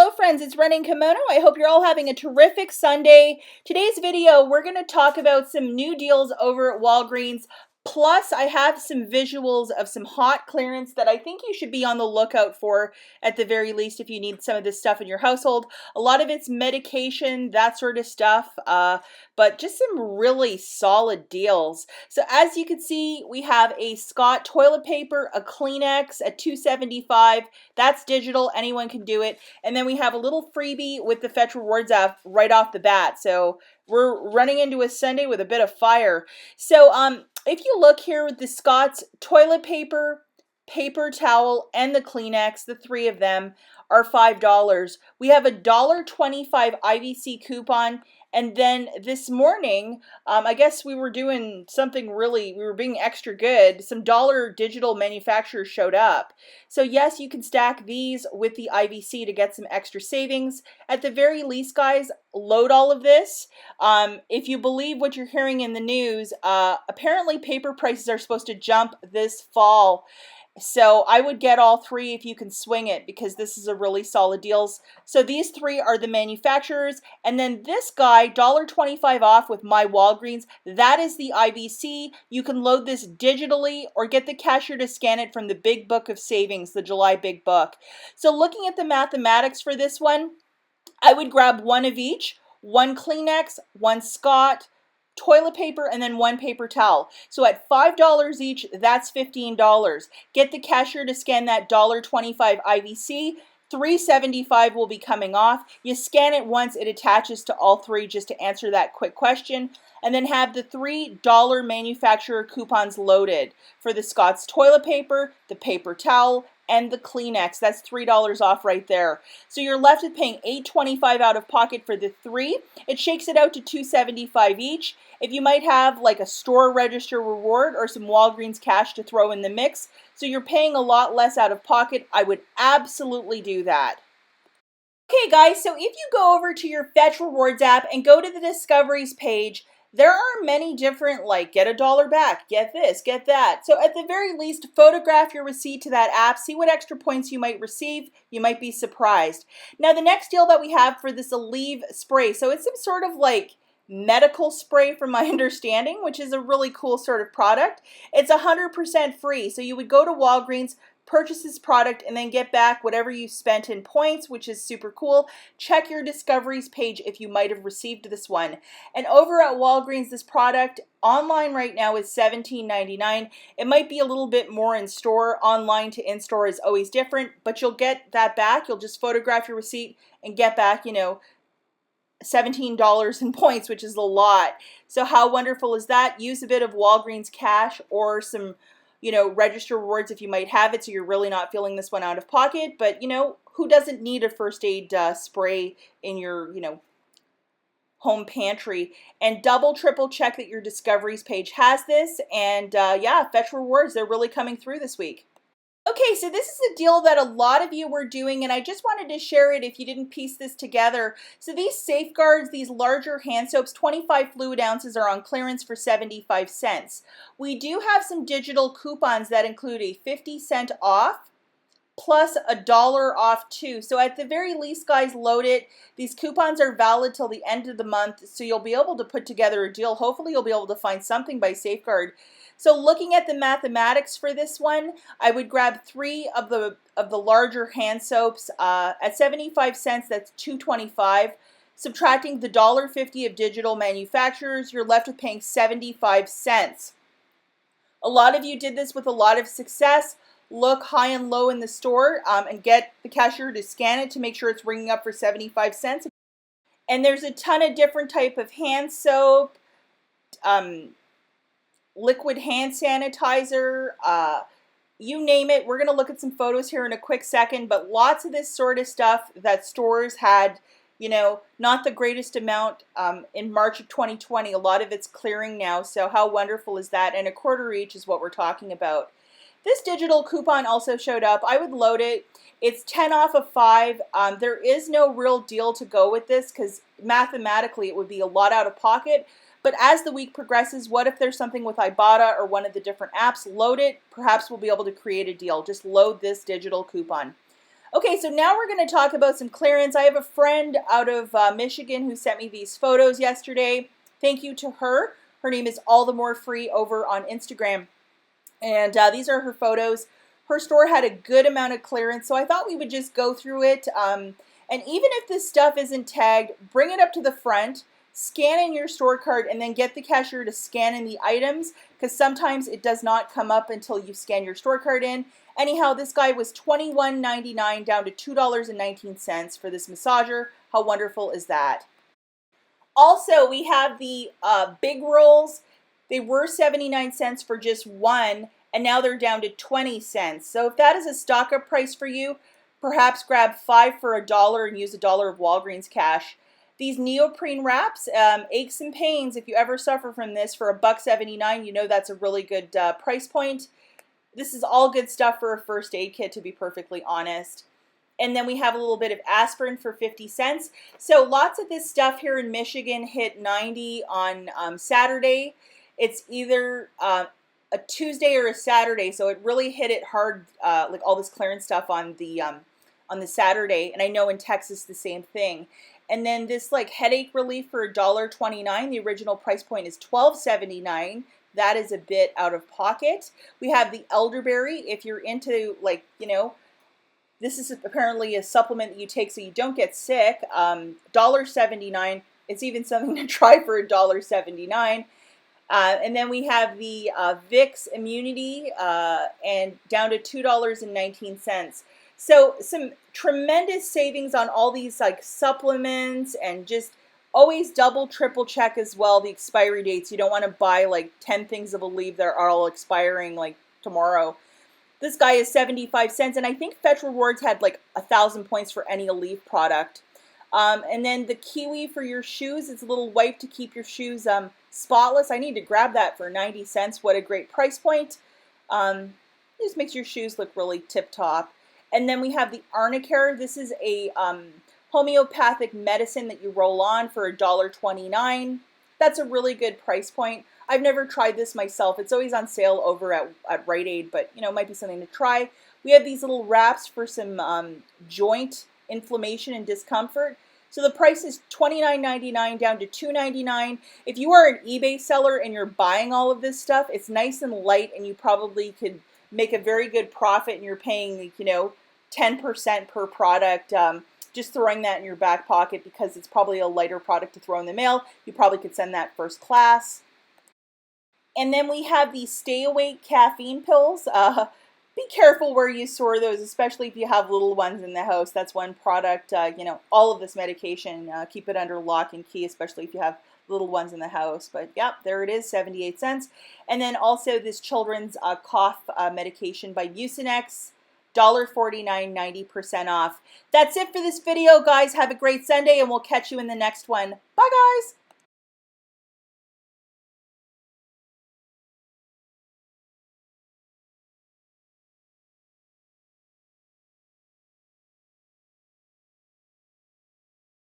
Hello friends, it's Running Kimono. I hope you're all having a terrific Sunday. Today's video, we're going to talk about some new deals over at Walgreens. Plus, I have some visuals of some hot clearance that I think you should be on the lookout for at the very least if you need some of this stuff in your household. A lot of it's medication, that sort of stuff, but just some really solid deals. So as you can see, we have a Scott toilet paper, a Kleenex at $2.75. That's digital, anyone can do it. And then we have a little freebie with the Fetch Rewards app right off the bat. So we're running into a Sunday with a bit of fire. So if you look here with the Scott's toilet paper, paper towel, and the Kleenex, the three of them are $5. We have a $1.25 IVC coupon. And then this morning, I guess we were doing something we were being extra good. Some dollar digital manufacturers showed up. So yes, you can stack these with the IVC to get some extra savings. At the very least, guys, load all of this. If you believe what you're hearing in the news, apparently paper prices are supposed to jump this fall. So I would get all three if you can swing it, because this is a really solid deals. So these three are the manufacturers, and then this guy, $1.25 off with my Walgreens, that is the IBC. You can load this digitally or get the cashier to scan it from the Big Book of Savings, the July Big Book. So looking at the mathematics for this one, I would grab one of each, one Kleenex, one Scott, toilet paper, and then one paper towel. So at $5 each, that's $15. Get the cashier to scan that $1.25 IVC. $3.75 will be coming off. You scan it once, it attaches to all three, just to answer that quick question. And then have the $3 manufacturer coupons loaded for the Scott's toilet paper, the paper towel, and the Kleenex. That's $3 off right there. So you're left with paying $8.25 out of pocket for the three. It shakes it out to $2.75 each. If you might have like a store register reward or some Walgreens cash to throw in the mix, so you're paying a lot less out of pocket, I would absolutely do that. Okay guys, so if you go over to your Fetch Rewards app and go to the Discoveries page, there are many different, like, get $1 back, get this, get that. So at the very least, photograph your receipt to that app, see what extra points you might receive. You might be surprised. Now the next deal that we have for this ALEVE spray, so it's some sort of like medical spray from my understanding, which is a really cool sort of product. It's 100% free, so you would go to Walgreens, purchase this product, and then get back whatever you spent in points, which is super cool. Check your Discoveries page if you might have received this one. And over at Walgreens, this product online right now is $17.99. It might be a little bit more in store. Online to in-store is always different, but you'll get that back. You'll just photograph your receipt and get back, you know, $17 in points, which is a lot. So how wonderful is that? Use a bit of Walgreens cash or some, you know, register rewards if you might have it, so you're really not feeling this one out of pocket. But, you know, who doesn't need a first aid spray in your, you know, home pantry? And double, triple check that your Discoveries page has this. And yeah, Fetch Rewards, they're really coming through this week. Okay, so this is a deal that a lot of you were doing, and I just wanted to share it if you didn't piece this together. So these Safeguards, these larger hand soaps, 25 fluid ounces, are on clearance for 75 cents. We do have some digital coupons that include a 50-cent off plus $1 off too. So at the very least, guys, load it. These coupons are valid till the end of the month, so you'll be able to put together a deal. Hopefully you'll be able to find something by Safeguard. So looking at the mathematics for this one, I would grab three of the larger hand soaps at 75 cents. That's $2.25. Subtracting the $1.50 of digital manufacturers, you're left with paying 75 cents. A lot of you did this with a lot of success. Look high and low in the store and get the cashier to scan it to make sure it's ringing up for 75 cents. And there's a ton of different type of hand soap, liquid hand sanitizer, you name it. We're going to look at some photos here in a quick second, but lots of this sort of stuff that stores had, you know, not the greatest amount in March of 2020. A lot of it's clearing now, so how wonderful is that? And $1/4 each is what we're talking about. This digital coupon also showed up. I would load it. It's 10 off of 5. There is no real deal to go with this because mathematically it would be a lot out of pocket. But as the week progresses, what if there's something with IBOTTA or one of the different apps? Load it. Perhaps we'll be able to create a deal. Just load this digital coupon. Okay, so now we're going to talk about some clearance. I have a friend out of Michigan who sent me these photos yesterday. Thank you to her. Her name is All the More Free over on Instagram. And these are her photos. Her store had a good amount of clearance, so I thought we would just go through it. And even if this stuff isn't tagged, bring it up to the front, scan in your store card, and then get the cashier to scan in the items, because sometimes it does not come up until you scan your store card in. Anyhow, this guy was $21.99 down to $2.19 for this massager. How wonderful is that? Also, we have the big rolls. They were 79 cents for just one, and now they're down to 20 cents. So if that is a stock-up price for you, perhaps grab 5 for $1 and use $1 of Walgreens cash. These neoprene wraps, aches and pains, if you ever suffer from this, for $1.79, you know that's a really good price point. This is all good stuff for a first aid kit, to be perfectly honest. And then we have a little bit of aspirin for 50 cents. So lots of this stuff here in Michigan hit 90 on Saturday. It's either a Tuesday or a Saturday, so it really hit it hard, like all this clearance stuff on the Saturday. And I know in Texas the same thing. And then this like headache relief for $1.29. The original price point is $12.79. That is a bit out of pocket. We have the elderberry. If you're into, like, you know, this is apparently a supplement that you take so you don't get sick. $1.79. It's even something to try for $1.79. And then we have the Vicks Immunity and down to $2.19. So some tremendous savings on all these like supplements, and just always double, triple check as well the expiry dates. You don't want to buy like 10 things of ALEVE that are all expiring like tomorrow. This guy is 75 cents, and I think Fetch Rewards had like 1,000 points for any ALEVE product. And then the kiwi for your shoes. It's a little wipe to keep your shoes spotless. I need to grab that for 90 cents. What a great price point. It just makes your shoes look really tip-top. And then we have the Arnicare. This is a homeopathic medicine that you roll on for $1.29. That's a really good price point. I've never tried this myself. It's always on sale over at Rite Aid, but you know, it might be something to try. We have these little wraps for some joint inflammation and discomfort. So the price is $29.99 down to $2.99. If you are an eBay seller and you're buying all of this stuff, it's nice and light, and you probably could make a very good profit, and you're paying, you know, 10% per product. Just throwing that in your back pocket, because it's probably a lighter product to throw in the mail. You probably could send that first class. And then we have the Stay Awake caffeine pills. Be careful where you store those, especially if you have little ones in the house. That's one product, you know, all of this medication, keep it under lock and key, especially if you have little ones in the house. But yeah, there it is, 78 cents. And then also this children's cough medication by Mucinex, $1.49, 90% off. That's it for this video, guys. Have a great Sunday, and we'll catch you in the next one. Bye, guys.